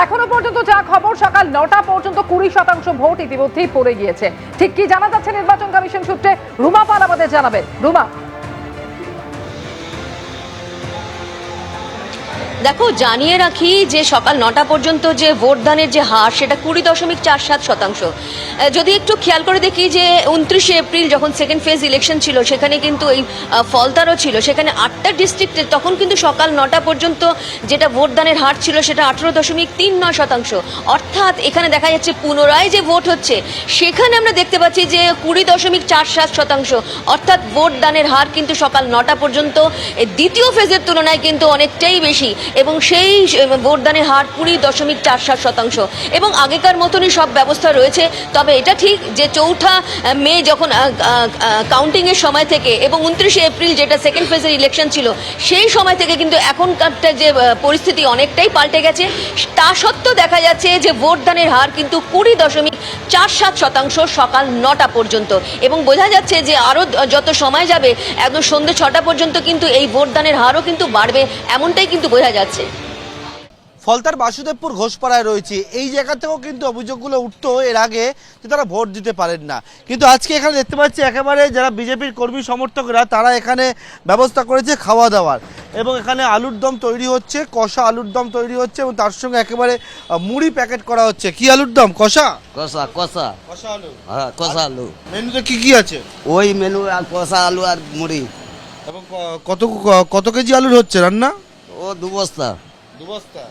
এখনো পর্যন্ত যা খবর, সকাল 9টা পর্যন্ত 20% ভোট ইতিমধ্যেই পড়ে গিয়েছে। ঠিক কি জানা যাচ্ছে নির্বাচন কমিশন সূত্রে? রুমা পাল আমাদের জানাবেন। রুমা, দেখো, জানিয়ে রাখি যে সকাল 9টা পর্যন্ত যে ভোটদানের যে হার সেটা 20.47%। যদি একটু খেয়াল করে দেখি যে 29শে এপ্রিল যখন সেকেন্ড ফেজ ইলেকশন ছিল সেখানে কিন্তু এই ফলতারও ছিল, সেখানে 8টা ডিস্ট্রিক্টে তখন কিন্তু সকাল 9টা পর্যন্ত যেটা ভোটদানের হার ছিল সেটা 18.39%। অর্থাৎ এখানে দেখা যাচ্ছে পুনরায় যে ভোট হচ্ছে সেখানে আমরা দেখতে পাচ্ছি যে 20.47%। অর্থাৎ ভোটদানের হার কিন্তু সকাল 9টা পর্যন্ত দ্বিতীয় ফেজের তুলনায় কিন্তু অনেকটাই বেশি, এবং সেই ভোটদানের হার 20.47%। এবং আগেকার মতনই সব ব্যবস্থা রয়েছে। তবে এটা ঠিক যে 4ঠা মে যখন কাউন্টিংয়ের সময় থেকে এবং 29শে এপ্রিল যেটা সেকেন্ড ফেজের ইলেকশন ছিল সেই সময় থেকে কিন্তু এখনকারটা যে পরিস্থিতি অনেকটাই পাল্টে গেছে। তা সত্ত্বেও দেখা যাচ্ছে যে ভোটদানের হার কিন্তু 20.47% সকাল 9টা পর্যন্ত, এবং বোঝা যাচ্ছে যে আরও যত সময় যাবে একদম সন্ধ্যে 6টা পর্যন্ত কিন্তু এই ভোটদানের হারও কিন্তু বাড়বে, এমনটাই কিন্তু বোঝা যাচ্ছে। ফলতার বাসুদেবপুর ঘোষপাড়ায় রয়েছে, এই জায়গা থেকেও কিন্তু অভিযোগগুলো উঠতো এর আগে যে তারা ভোট দিতে পারেন না। কিন্তু আজকে এখানে দেখতে পাচ্ছি একেবারে যারা বিজেপির কর্মী সমর্থকরা তারা এখানে ব্যবস্থা করেছে খাওয়া দাওয়ার, এবং এখানে আলুর দম তৈরি হচ্ছে, কষা আলুর দম তৈরি হচ্ছে, এবং তার সঙ্গে একেবারে মুড়ি প্যাকেট করা হচ্ছে। কি আলুর দম? কষা কষা কষা কষা আলু। হ্যাঁ, কষা আলু। মেনুতে কি কি আছে? ওই মেনু আর কষা আলু আর মুড়ি। এবং কত কত কেজি আলুর হচ্ছে রান্না? ও 2 বস্তা। 2 বস্তা।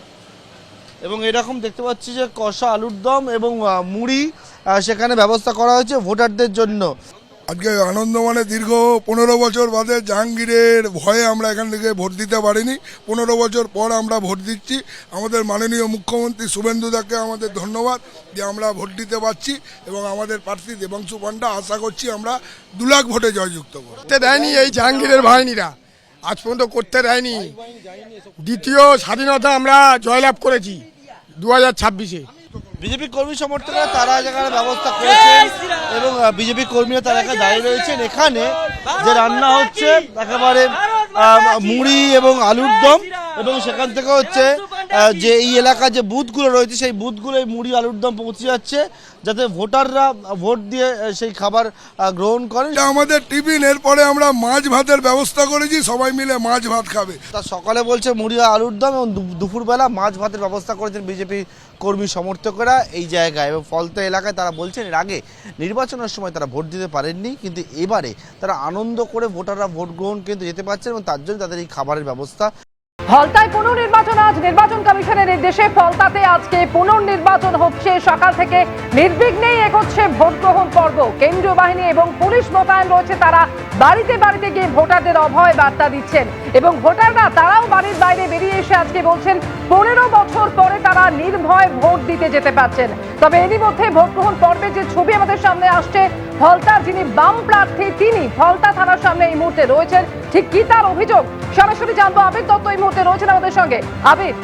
এবং এরকম দেখতে পাচ্ছি যে কষা আলুর দম এবং মুড়ি সেখানে ব্যবস্থা করা হয়েছে ভোটারদের জন্য। আজকে আনন্দমানে দীর্ঘ 15 বছর বাদে জাহাঙ্গীরের ভয়ে আমরা এখান থেকে ভোট দিতে পারিনি। 15 বছর পর আমরা ভোট দিচ্ছি। আমাদের মাননীয় মুখ্যমন্ত্রী শুভেন্দু দাকে আমাদের ধন্যবাদ যে আমরা ভোট দিতে পারছি, এবং আমাদের প্রার্থী দেবাংশু পান্ডা আশা করছি আমরা 2 লাখ ভোটে জয়যুক্ত করব। করতে দেয়নি এই জাহাঙ্গীরের বাহিনীরা, আজ পর্যন্ত করতে দেয়নি। দ্বিতীয় স্বাধীনতা আমরা জয়লাভ করেছি 2026-এ। বিজেপি কর্মী সমর্থকরা তারা যেখানে ব্যবস্থা করেছেন, এবং বিজেপি কর্মীরা তারা এখানে দাঁড়িয়ে রয়েছেন। এখানে যে রান্না হচ্ছে একেবারে মুড়ি এবং আলুর দম, এবং সেখান থেকে হচ্ছে যে এই এলাকার যে বুথগুলো রয়েছে সেই বুথগুলো এই মুড়ি আলুর দম পৌঁছে যাচ্ছে, যাতে ভোটাররা ভোট দিয়ে সেই খাবার গ্রহণ করেন। আমাদের টিফিন, এরপরে আমরা মাছ ভাতের ব্যবস্থা করেছি, সবাই মিলে মাছ ভাত খাবে। তা সকালে বলছে মুড়ি আলুর দম, এবং দুপুরবেলা মাছ ভাতের ব্যবস্থা করেছেন বিজেপি কর্মী সমর্থকরা এই জায়গায়। এবং ফলতা এলাকায় তারা বলছেন এর আগে নির্বাচনের সময় তারা ভোট দিতে পারেননি, কিন্তু এবারে তারা আনন্দ করে ভোটাররা ভোট গ্রহণ কেন্দ্রে যেতে পারছেন, এবং তার জন্য তাদের এই খাবারের ব্যবস্থা। ফলতায় পুনর্নির্বাচন আজ নির্বাচন কমিশনের নির্দেশে ফলতাতে আজকে পুনর্নির্বাচন হচ্ছে। সকাল থেকে নির্বিঘ্নেই এগোচ্ছে ভোট গ্রহণ পর্ব। কেন্দ্রীয় বাহিনী এবং পুলিশ মোতায়েন রয়েছে, তারা বাড়িতে বাড়িতে গিয়ে ভোটারদের অভয় বার্তা দিচ্ছেন, এবং ভোটাররা তারাও বাড়ির বাইরে বেরিয়ে এসে আজকে বলছেন 15 বছর পরে তারা নির্ভয় ভোট দিতে যেতে পারছেন। তবে এরই মধ্যে ভোট গ্রহণ পর্বে যে ছবি আমাদের সামনে আসছে, ফলতার যিনি বাম প্রার্থী তিনি ফলতা থানার সামনে এই মুহূর্তে রয়েছেন। ঠিক কি তার অভিযোগ সরাসরি জানবো। আবির দত্ত এই মুহূর্তে রয়েছেন আমাদের সঙ্গে। আবির,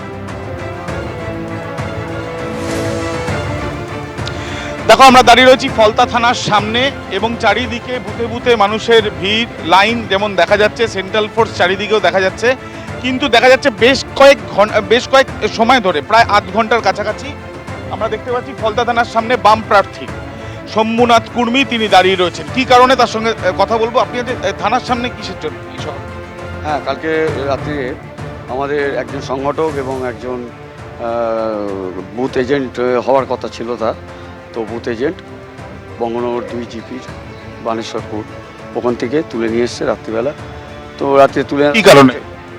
দেখো, আমরা দাঁড়িয়ে রয়েছি ফলতা থানার সামনে, এবং চারিদিকে বুথে বুথে মানুষের ভিড়, লাইন যেমন দেখা যাচ্ছে, সেন্ট্রাল ফোর্স চারিদিকেও দেখা যাচ্ছে। কিন্তু দেখা যাচ্ছে বেশ কয়েক সময় ধরে, প্রায় 8 ঘন্টার কাছাকাছি আমরা দেখতে পাচ্ছি ফলতা থানার সামনে বাম প্রার্থী শম্ভুনাথ কুর্মী তিনি দাঁড়িয়ে রয়েছেন। কি কারণে তার সঙ্গে কথা বলবো। আপনি থানার সামনে কিসের জন্য? হ্যাঁ, কালকে রাত্রে আমাদের একজন সংগঠক এবং একজন বুথ এজেন্ট হওয়ার কথা ছিল তার, তো বুথ এজেন্ট বঙ্গনগর 2 জিপির বানেশ্বরপুর ওখান থেকে তুলে নিয়ে এসছে রাত্রিবেলা। তো রাত্রে তুলে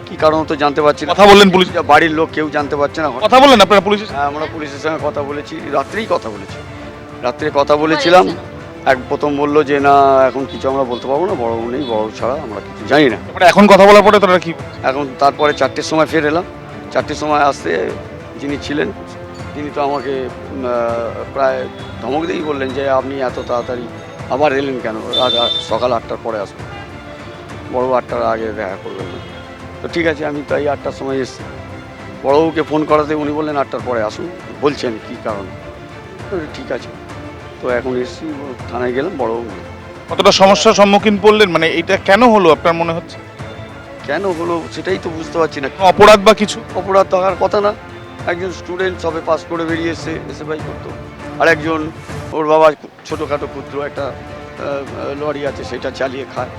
কি কারণ তো জানতে পারছি না। কথা বললেন পুলিশ? বাড়ির লোক কেউ জানতে পারছে না। কথা বললেন আপনারা পুলিশের? হ্যাঁ, আমরা পুলিশের সঙ্গে কথা বলেছি, রাত্রে কথা বলেছিলাম। প্রথম বললো যে না, এখন কিছু আমরা বলতে পারবো না, বড় নেই, বড় ছাড়া আমরা কিছু জানি না। এখন কথা বলার পরে তোরা কি? এখন তারপরে 4টের সময় ফের এলাম। 4টের সময় আসতে যিনি ছিলেন তিনি তো আমাকে প্রায় ধমক দিয়েই বললেন যে আপনি এত তাড়াতাড়ি আবার এলেন কেন, সকাল 8টার পরে আসবেন, বড় 8টার আগে দেখা করবেন না। তো ঠিক আছে, আমি তাই 8টার সময় এসেছি। বড়বাবুকে ফোন করাতে উনি বললেন 8টার পরে আসুন, বলছেন কী কারণে। ঠিক আছে, তো এখন এসেছি, থানায় গেলাম। বড়বাবু কতটা সমস্যার সম্মুখীন পড়লেন, মানে এটা কেন হলো আপনার মনে হচ্ছে? কেন হলো সেটাই তো বুঝতে পারছি না। অপরাধ বা কিছু? অপরাধ থাকার কথা না, একজন স্টুডেন্ট সবে পাস করে বেরিয়ে এসে এসএফআই করতো, আর একজন ওর বাবা ছোটোখাটো ক্ষুদ্র একটা লরি আছে, সেটা চালিয়ে খায়।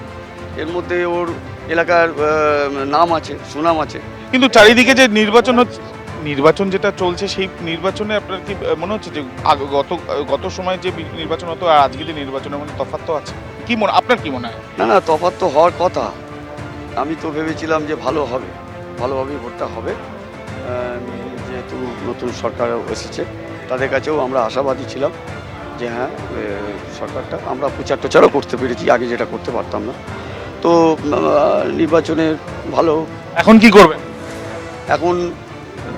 এর মধ্যে ওর এলাকার নাম আছে, সুনাম আছে। কিন্তু চারিদিকে যে নির্বাচন যেটা চলছে, সেই নির্বাচনে আপনার কি মনে হচ্ছে যে গত সময় যে নির্বাচন হতো আর আজকে যে নির্বাচনের মধ্যে তফাৎ তো আছে? কি মনে, আপনার কি মনে হয়? না, তফাৎ তো হওয়ার কথা। আমি তো ভেবেছিলাম যে ভালোভাবেই ভোটটা হবে। যেহেতু নতুন সরকার এসেছে, তাদের কাছেও আমরা আশাবাদী ছিলাম যে হ্যাঁ, সরকারটা আমরা প্রচারও করতে পেরেছি, আগে যেটা করতে পারতাম না। তো নির্বাচনের ভালো। এখন কি করবেন? এখন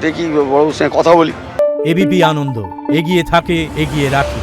দেখি, বড়বাবুর সঙ্গে কথা বলি। এবিপি আনন্দ, এগিয়ে থাকে, এগিয়ে রাখে।